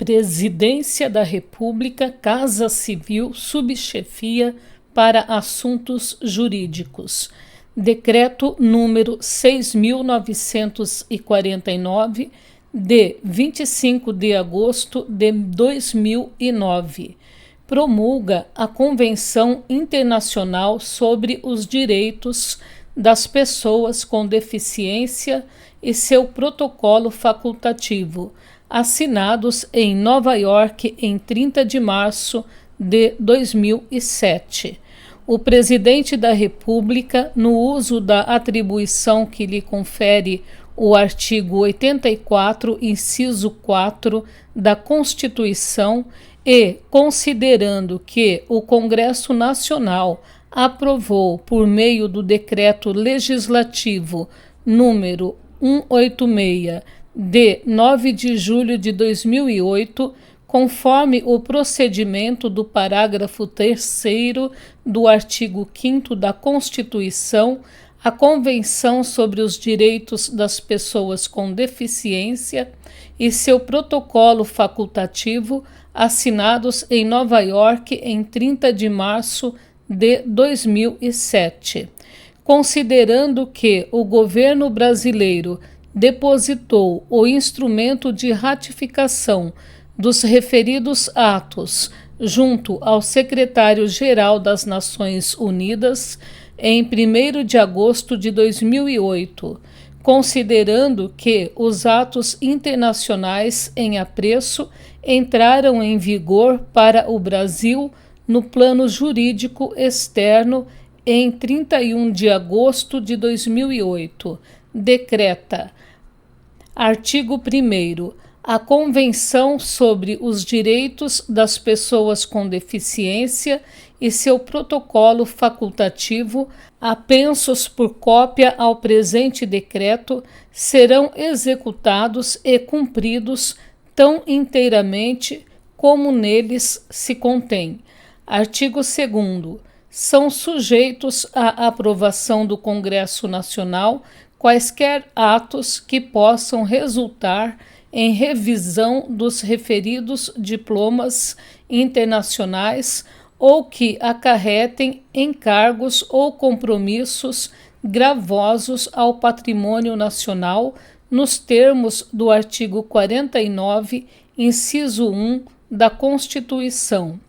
Presidência da República, Casa Civil, Subchefia para Assuntos Jurídicos. Decreto número 6.949, de 25 de agosto de 2009. Promulga a Convenção Internacional sobre os Direitos das Pessoas com Deficiência e seu protocolo facultativo, assinados em Nova York em 30 de março de 2007. O Presidente da República, no uso da atribuição que lhe confere o artigo 84, inciso 4 da Constituição, e considerando que o Congresso Nacional aprovou, por meio do Decreto Legislativo número 186, de 9 de julho de 2008, conforme o procedimento do parágrafo 3º do artigo 5º da Constituição, a Convenção sobre os Direitos das Pessoas com Deficiência e seu protocolo facultativo, assinados em Nova York em 30 de março de 2007. Considerando que o governo brasileiro depositou o instrumento de ratificação dos referidos atos junto ao Secretário-Geral das Nações Unidas em 1º de agosto de 2008, considerando que os atos internacionais em apreço entraram em vigor para o Brasil no plano jurídico externo em 31 de agosto de 2008, decreta: Artigo 1º. A Convenção sobre os Direitos das Pessoas com Deficiência e seu protocolo facultativo, apensos por cópia ao presente decreto, serão executados e cumpridos tão inteiramente como neles se contém. Artigo 2º. São sujeitos à aprovação do Congresso Nacional quaisquer atos que possam resultar em revisão dos referidos diplomas internacionais ou que acarretem encargos ou compromissos gravosos ao patrimônio nacional, nos termos do artigo 49, inciso 1 da Constituição.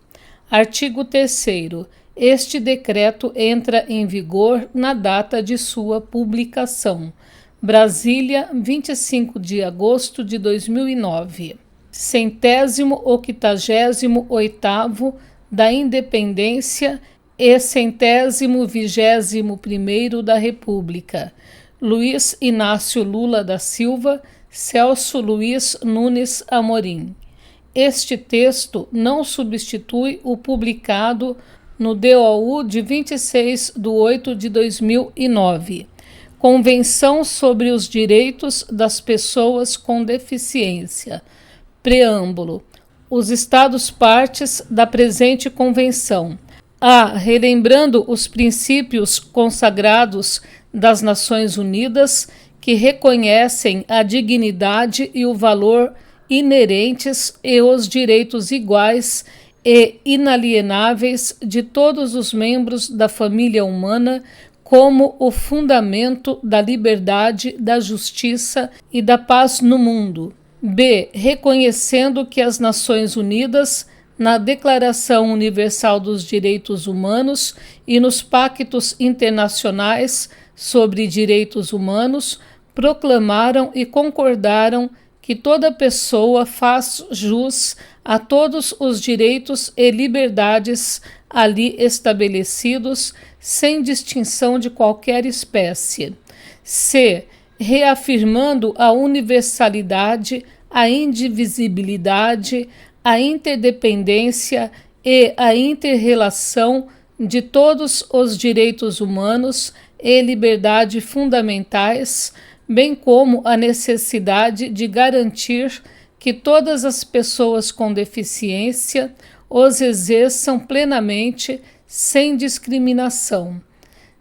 Artigo 3º. Este decreto entra em vigor na data de sua publicação. Brasília, 25 de agosto de 2009. 188º da Independência e 121º da República. Luiz Inácio Lula da Silva, Celso Luiz Nunes Amorim. Este texto não substitui o publicado no DOU de 26 de 8 de 2009. Convenção sobre os Direitos das Pessoas com Deficiência. Preâmbulo. Os Estados-partes da presente Convenção. A. Relembrando os princípios consagrados das Nações Unidas, que reconhecem a dignidade e o valor inerentes e os direitos iguais e inalienáveis de todos os membros da família humana, como o fundamento da liberdade, da justiça e da paz no mundo. B. Reconhecendo que as Nações Unidas, na Declaração Universal dos Direitos Humanos e nos pactos internacionais sobre direitos humanos, proclamaram e concordaram que toda pessoa faz jus a todos os direitos e liberdades ali estabelecidos, sem distinção de qualquer espécie. C. Reafirmando a universalidade, a indivisibilidade, a interdependência e a interrelação de todos os direitos humanos e liberdade fundamentais, bem como a necessidade de garantir que todas as pessoas com deficiência os exerçam plenamente, sem discriminação.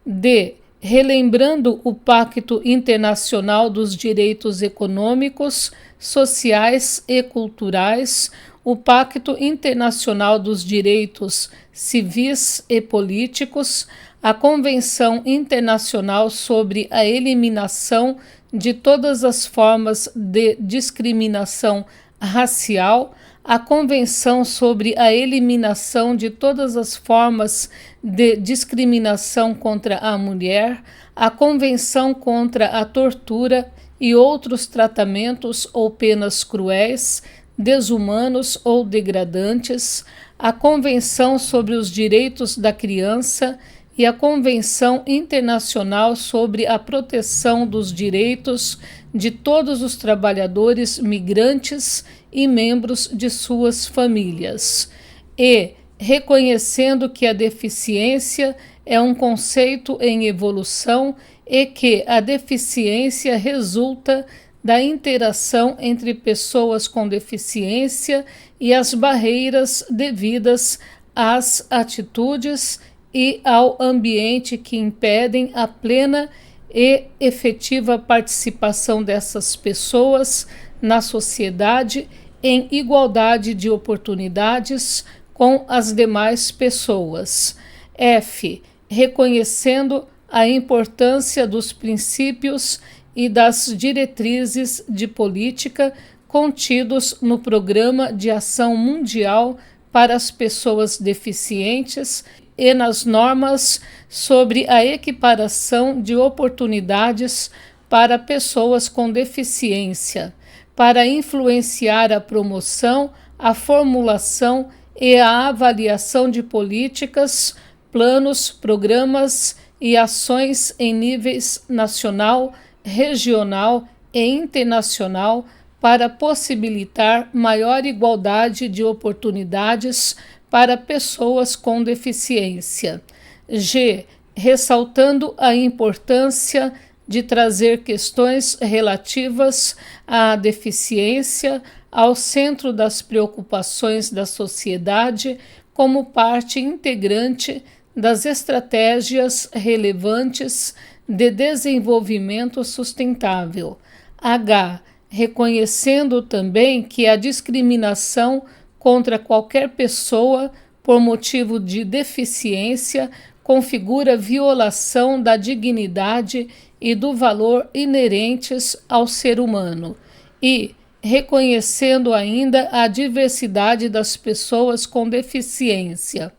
D. Relembrando o Pacto Internacional dos Direitos Econômicos, sociais e culturais, o Pacto Internacional dos Direitos Civis e Políticos, a Convenção Internacional sobre a Eliminação de todas as formas de discriminação racial, a Convenção sobre a Eliminação de todas as formas de discriminação contra a mulher, a Convenção contra a Tortura e outros tratamentos ou penas cruéis, desumanos ou degradantes, a Convenção sobre os Direitos da Criança e a Convenção Internacional sobre a Proteção dos Direitos de todos os trabalhadores migrantes e membros de suas famílias. E, reconhecendo que a deficiência é um conceito em evolução e que a deficiência resulta da interação entre pessoas com deficiência e as barreiras devidas às atitudes e ao ambiente que impedem a plena e efetiva participação dessas pessoas na sociedade em igualdade de oportunidades com as demais pessoas. F. Reconhecendo a importância dos princípios e das diretrizes de política contidos no Programa de Ação Mundial para as Pessoas Deficientes e nas normas sobre a equiparação de oportunidades para pessoas com deficiência, para influenciar a promoção, a formulação e a avaliação de políticas, planos, programas e ações em níveis nacional, regional e internacional para possibilitar maior igualdade de oportunidades para pessoas com deficiência. G. Ressaltando a importância de trazer questões relativas à deficiência ao centro das preocupações da sociedade como parte integrante das estratégias relevantes de desenvolvimento sustentável. H. Reconhecendo também que a discriminação contra qualquer pessoa por motivo de deficiência configura violação da dignidade e do valor inerentes ao ser humano. E reconhecendo ainda a diversidade das pessoas com deficiência.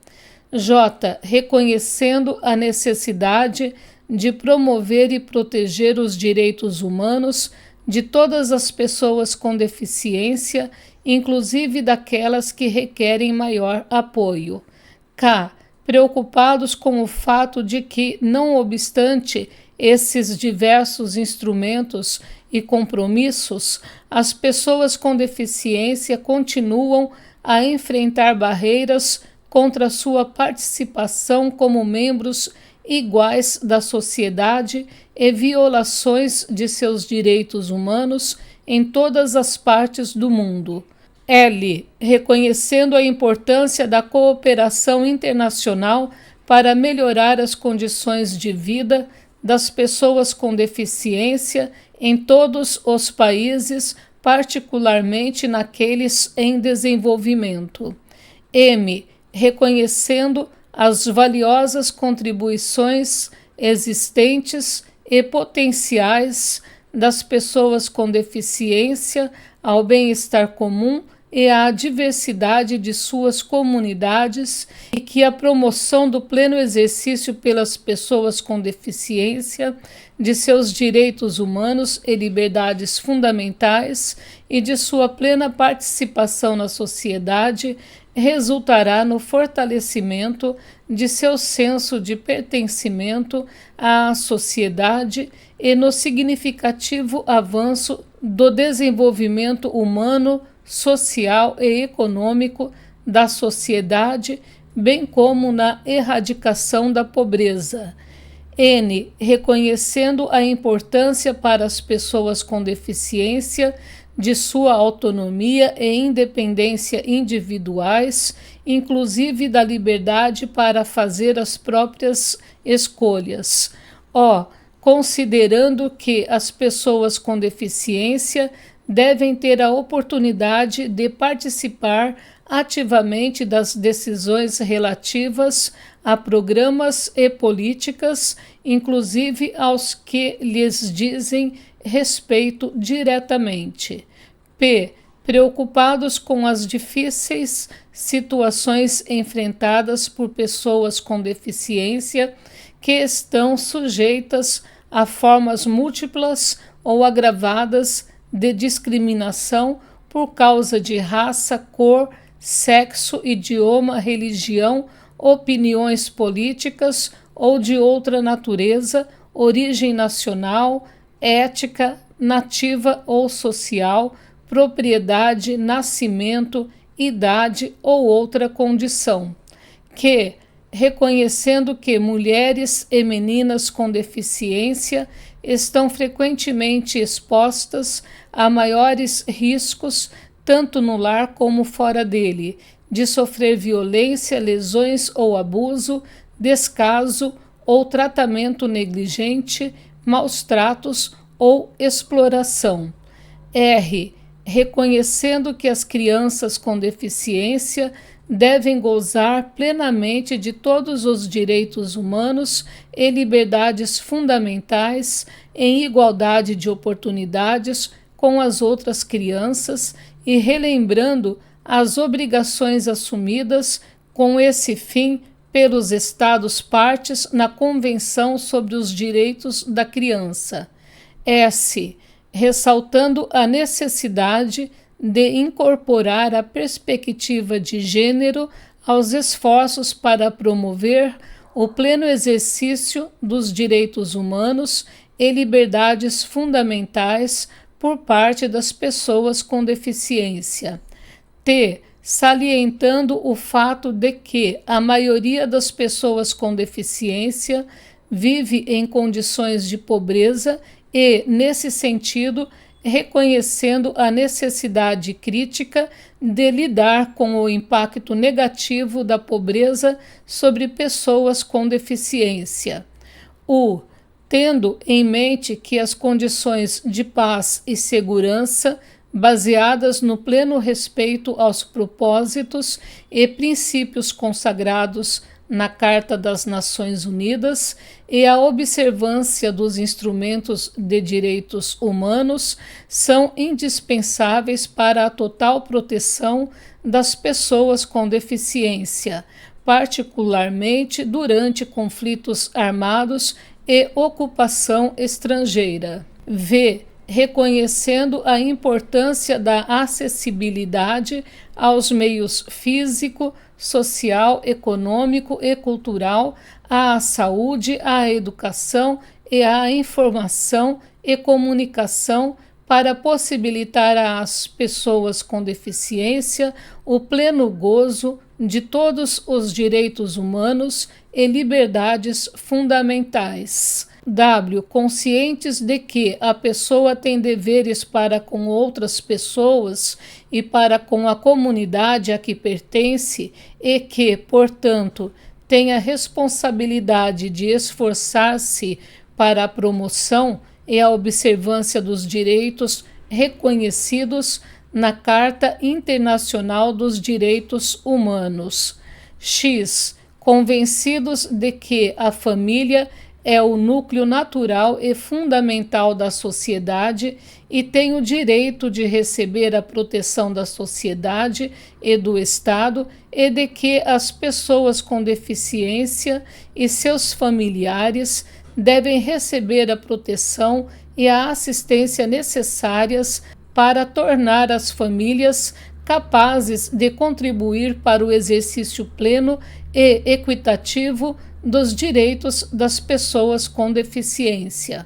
J. Reconhecendo a necessidade de promover e proteger os direitos humanos de todas as pessoas com deficiência, inclusive daquelas que requerem maior apoio. K. Preocupados com o fato de que, não obstante esses diversos instrumentos e compromissos, as pessoas com deficiência continuam a enfrentar barreiras contra sua participação como membros iguais da sociedade e violações de seus direitos humanos em todas as partes do mundo. L. Reconhecendo a importância da cooperação internacional para melhorar as condições de vida das pessoas com deficiência em todos os países, particularmente naqueles em desenvolvimento. M. Reconhecendo as valiosas contribuições existentes e potenciais das pessoas com deficiência ao bem-estar comum e à diversidade de suas comunidades, e que a promoção do pleno exercício pelas pessoas com deficiência de seus direitos humanos e liberdades fundamentais e de sua plena participação na sociedade resultará no fortalecimento de seu senso de pertencimento à sociedade e no significativo avanço do desenvolvimento humano, social e econômico da sociedade, bem como na erradicação da pobreza. N. Reconhecendo a importância para as pessoas com deficiência de sua autonomia e independência individuais, inclusive da liberdade para fazer as próprias escolhas. O. Considerando que as pessoas com deficiência devem ter a oportunidade de participar ativamente das decisões relativas a programas e políticas, inclusive aos que lhes dizem respeito diretamente. P. Preocupados com as difíceis situações enfrentadas por pessoas com deficiência que estão sujeitas a formas múltiplas ou agravadas de discriminação por causa de raça, cor, sexo, idioma, religião, opiniões políticas ou de outra natureza, origem nacional, ética, nativa ou social, propriedade, nascimento, idade ou outra condição. Que, reconhecendo que mulheres e meninas com deficiência estão frequentemente expostas a maiores riscos, tanto no lar como fora dele, de sofrer violência, lesões ou abuso, descaso ou tratamento negligente, maus tratos ou exploração. R. Reconhecendo que as crianças com deficiência devem gozar plenamente de todos os direitos humanos e liberdades fundamentais em igualdade de oportunidades com as outras crianças e relembrando as obrigações assumidas com esse fim pelos Estados partes na Convenção sobre os Direitos da Criança. S. Ressaltando a necessidade de incorporar a perspectiva de gênero aos esforços para promover o pleno exercício dos direitos humanos e liberdades fundamentais por parte das pessoas com deficiência. T. Salientando o fato de que a maioria das pessoas com deficiência vive em condições de pobreza e, nesse sentido, reconhecendo a necessidade crítica de lidar com o impacto negativo da pobreza sobre pessoas com deficiência. Tendo em mente que as condições de paz e segurança, baseadas no pleno respeito aos propósitos e princípios consagrados na Carta das Nações Unidas e a observância dos instrumentos de direitos humanos são indispensáveis para a total proteção das pessoas com deficiência, particularmente durante conflitos armados e ocupação estrangeira. V. Reconhecendo a importância da acessibilidade aos meios físico, social, econômico e cultural, à saúde, à educação e à informação e comunicação para possibilitar às pessoas com deficiência o pleno gozo de todos os direitos humanos e liberdades fundamentais. Conscientes de que a pessoa tem deveres para com outras pessoas e para com a comunidade a que pertence e que, portanto, tem a responsabilidade de esforçar-se para a promoção e a observância dos direitos reconhecidos na Carta Internacional dos Direitos Humanos. Convencidos de que a família é o núcleo natural e fundamental da sociedade e tem o direito de receber a proteção da sociedade e do Estado e de que as pessoas com deficiência e seus familiares devem receber a proteção e a assistência necessárias para tornar as famílias capazes de contribuir para o exercício pleno e equitativo dos direitos das pessoas com deficiência.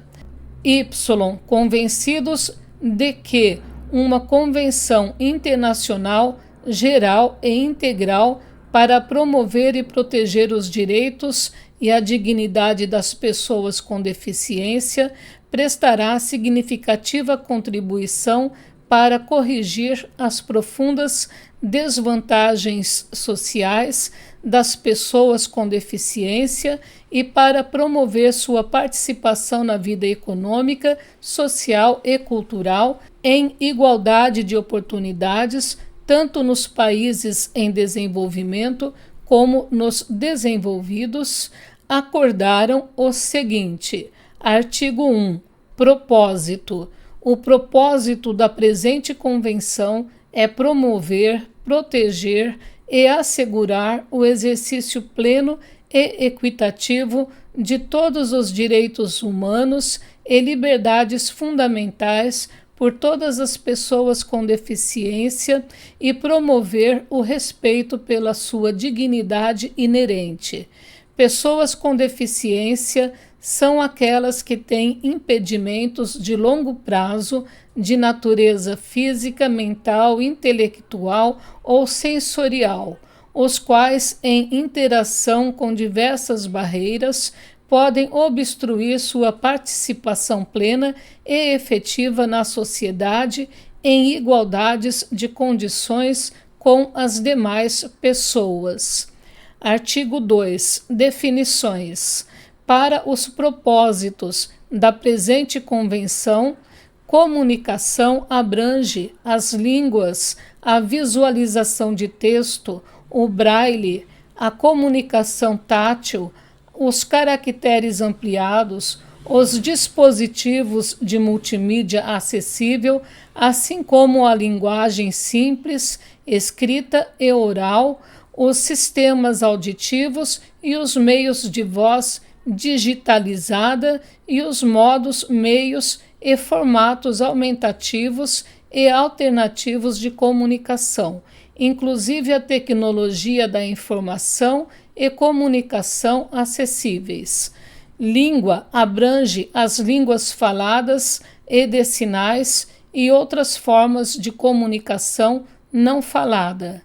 Convencidos de que uma convenção internacional geral e integral para promover e proteger os direitos e a dignidade das pessoas com deficiência prestará significativa contribuição para corrigir as profundas desvantagens sociais das pessoas com deficiência e para promover sua participação na vida econômica, social e cultural em igualdade de oportunidades, tanto nos países em desenvolvimento como nos desenvolvidos, acordaram o seguinte: artigo 1. Propósito. O propósito da presente convenção é promover, proteger e assegurar o exercício pleno e equitativo de todos os direitos humanos e liberdades fundamentais por todas as pessoas com deficiência e promover o respeito pela sua dignidade inerente. Pessoas com deficiência são aquelas que têm impedimentos de longo prazo de natureza física, mental, intelectual ou sensorial, os quais, em interação com diversas barreiras, podem obstruir sua participação plena e efetiva na sociedade em igualdades de condições com as demais pessoas. Artigo 2. Definições. Para os propósitos da presente convenção, comunicação abrange as línguas, a visualização de texto, o braille, a comunicação tátil, os caracteres ampliados, os dispositivos de multimídia acessível, assim como a linguagem simples, escrita e oral, os sistemas auditivos e os meios de voz digitalizada e os modos, meios e formatos aumentativos e alternativos de comunicação, inclusive a tecnologia da informação e comunicação acessíveis. Língua abrange as línguas faladas e de sinais e outras formas de comunicação não falada.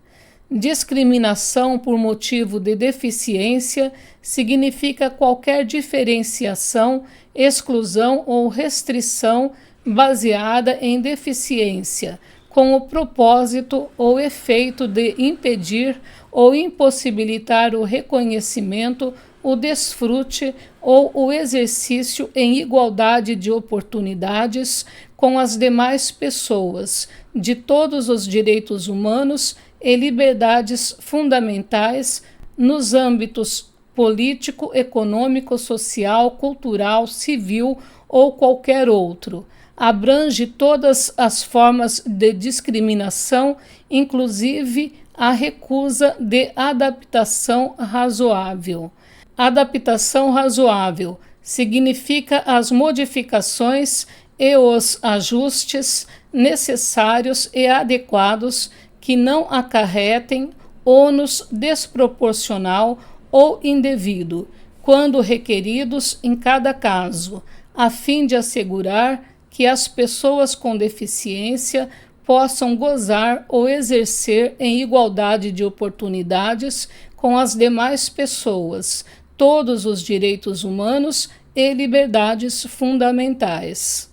Discriminação por motivo de deficiência significa qualquer diferenciação, exclusão ou restrição baseada em deficiência, com o propósito ou efeito de impedir ou impossibilitar o reconhecimento, o desfrute ou o exercício em igualdade de oportunidades com as demais pessoas, de todos os direitos humanos e liberdades fundamentais nos âmbitos político, econômico, social, cultural, civil ou qualquer outro. Abrange todas as formas de discriminação, inclusive a recusa de adaptação razoável. Adaptação razoável significa as modificações e os ajustes necessários e adequados que não acarretem ônus desproporcional ou indevido, quando requeridos em cada caso, a fim de assegurar que as pessoas com deficiência possam gozar ou exercer em igualdade de oportunidades com as demais pessoas todos os direitos humanos e liberdades fundamentais.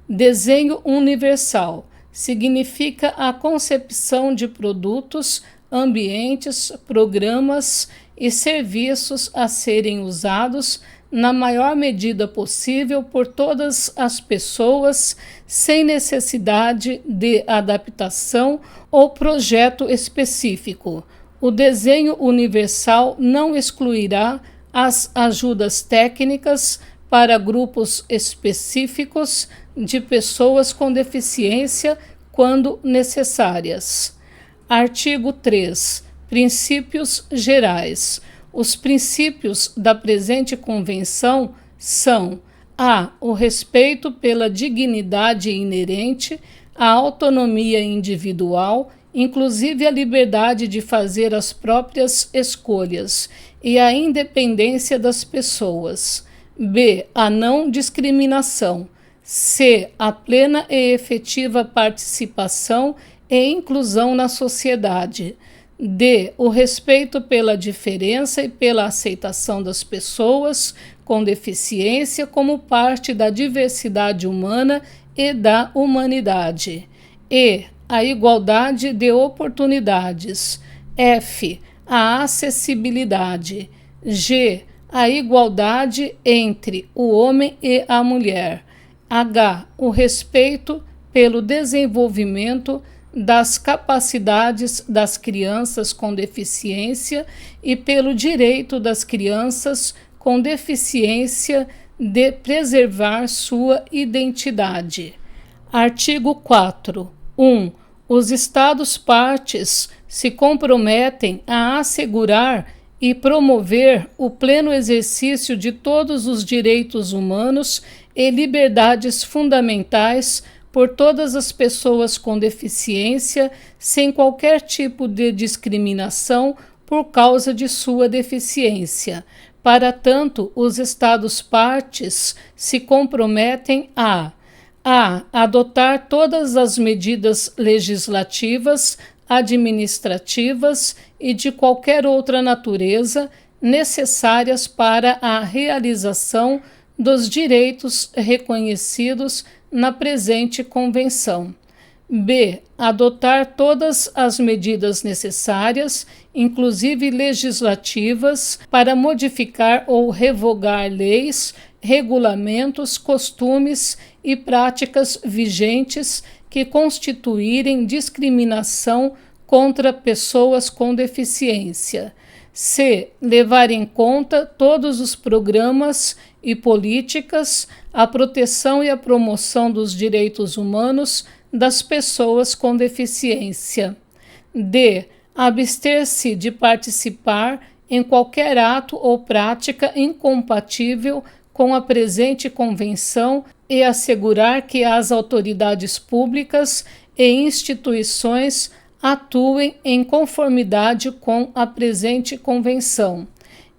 Desenho universal significa a concepção de produtos, ambientes, programas e serviços a serem usados na maior medida possível por todas as pessoas, sem necessidade de adaptação ou projeto específico. O desenho universal não excluirá as ajudas técnicas para grupos específicos de pessoas com deficiência quando necessárias. Artigo 3. Princípios gerais. Os princípios da presente convenção são: a. O respeito pela dignidade inerente, a autonomia individual, inclusive a liberdade de fazer as próprias escolhas, e a independência das pessoas. B. A não discriminação. C. A plena e efetiva participação e inclusão na sociedade. D. O respeito pela diferença e pela aceitação das pessoas com deficiência como parte da diversidade humana e da humanidade. E. A igualdade de oportunidades. F. A acessibilidade. G. A igualdade entre o homem e a mulher. H. O respeito pelo desenvolvimento das capacidades das crianças com deficiência e pelo direito das crianças com deficiência de preservar sua identidade. Artigo 4. 1. Os Estados-partes se comprometem a assegurar e promover o pleno exercício de todos os direitos humanos e liberdades fundamentais por todas as pessoas com deficiência, sem qualquer tipo de discriminação por causa de sua deficiência. Para tanto, os Estados-partes se comprometem a adotar todas as medidas legislativas, administrativas e de qualquer outra natureza necessárias para a realização dos direitos reconhecidos na presente Convenção. B. Adotar todas as medidas necessárias, inclusive legislativas, para modificar ou revogar leis, regulamentos, costumes e práticas vigentes que constituírem discriminação contra pessoas com deficiência. C. Levar em conta todos os programas e políticas, a proteção e a promoção dos direitos humanos das pessoas com deficiência. D. Abster-se de participar em qualquer ato ou prática incompatível com a presente convenção e assegurar que as autoridades públicas e instituições atuem em conformidade com a presente convenção.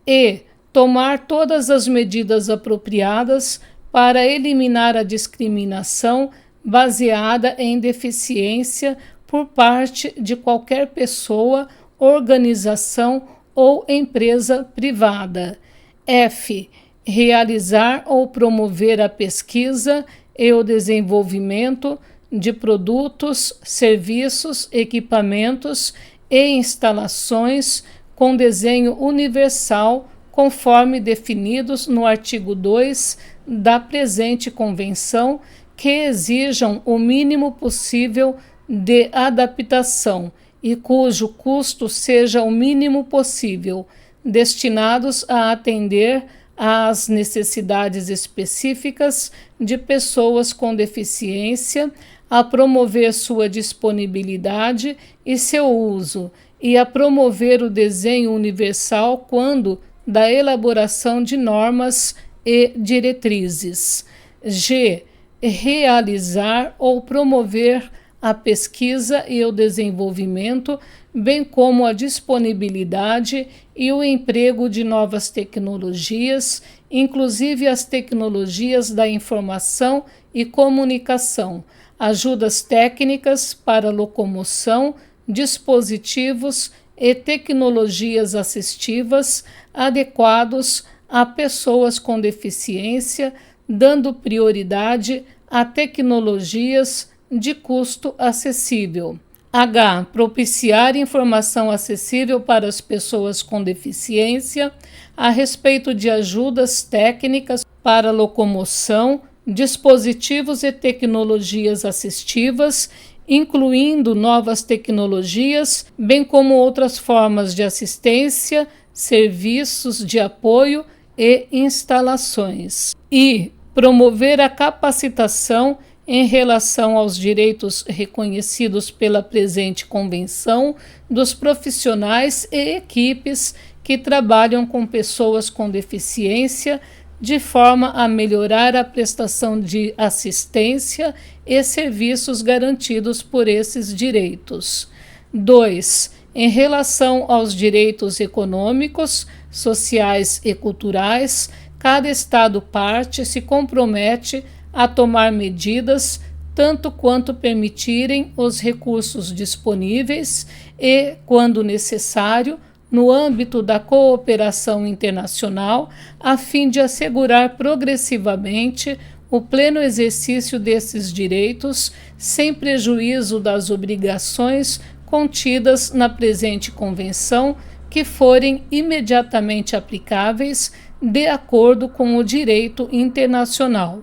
E tomar todas as medidas apropriadas para eliminar a discriminação baseada em deficiência por parte de qualquer pessoa, organização ou empresa privada. F. Realizar ou promover a pesquisa e o desenvolvimento de produtos, serviços, equipamentos e instalações com desenho universal, conforme definidos no artigo 2 da presente Convenção, que exijam o mínimo possível de adaptação e cujo custo seja o mínimo possível, destinados a atender às necessidades específicas de pessoas com deficiência, a promover sua disponibilidade e seu uso, e a promover o desenho universal quando da elaboração de normas e diretrizes. G. Realizar ou promover a pesquisa e o desenvolvimento, bem como a disponibilidade e o emprego de novas tecnologias, inclusive as tecnologias da informação e comunicação, ajudas técnicas para locomoção, dispositivos e tecnologias assistivas adequados a pessoas com deficiência, dando prioridade a tecnologias de custo acessível. H. Propiciar informação acessível para as pessoas com deficiência a respeito de ajudas técnicas para locomoção, dispositivos e tecnologias assistivas, incluindo novas tecnologias, bem como outras formas de assistência, serviços de apoio e instalações. I. Promover a capacitação em relação aos direitos reconhecidos pela presente Convenção dos profissionais e equipes que trabalham com pessoas com deficiência, de forma a melhorar a prestação de assistência e serviços garantidos por esses direitos. 2. Em relação aos direitos econômicos, sociais e culturais, cada Estado-parte se compromete a tomar medidas tanto quanto permitirem os recursos disponíveis e, quando necessário, no âmbito da cooperação internacional, a fim de assegurar progressivamente o pleno exercício desses direitos, sem prejuízo das obrigações contidas na presente Convenção, que forem imediatamente aplicáveis de acordo com o direito internacional.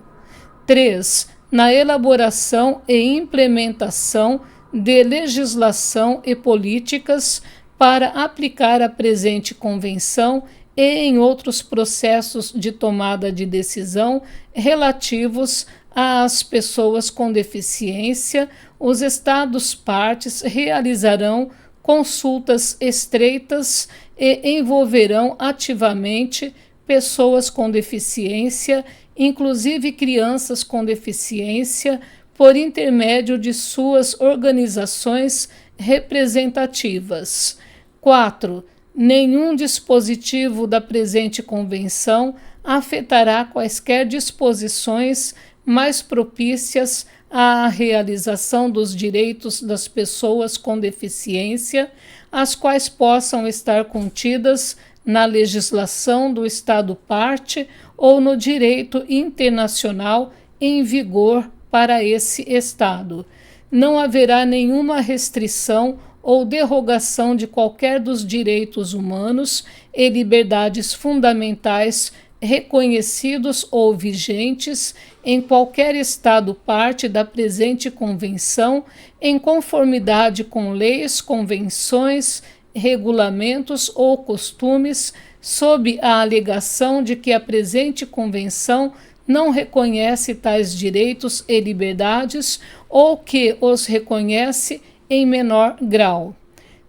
3. na elaboração e implementação de legislação e políticas para aplicar a presente convenção e em outros processos de tomada de decisão relativos às pessoas com deficiência. Os Estados-partes realizarão consultas estreitas e envolverão ativamente pessoas com deficiência, inclusive crianças com deficiência, por intermédio de suas organizações representativas. 4. Nenhum dispositivo da presente convenção afetará quaisquer disposições mais propícias à realização dos direitos das pessoas com deficiência, as quais possam estar contidas na legislação do Estado-parte ou no direito internacional em vigor para esse Estado. Não haverá nenhuma restrição ou derrogação de qualquer dos direitos humanos e liberdades fundamentais reconhecidos ou vigentes em qualquer Estado-parte da presente convenção, em conformidade com leis, convenções, regulamentos ou costumes, sob a alegação de que a presente convenção não reconhece tais direitos e liberdades ou que os reconhece em menor grau.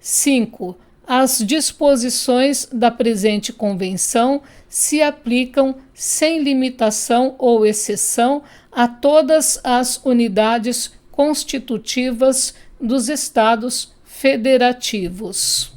5. As disposições da presente convenção se aplicam sem limitação ou exceção a todas as unidades constitutivas dos Estados federativos.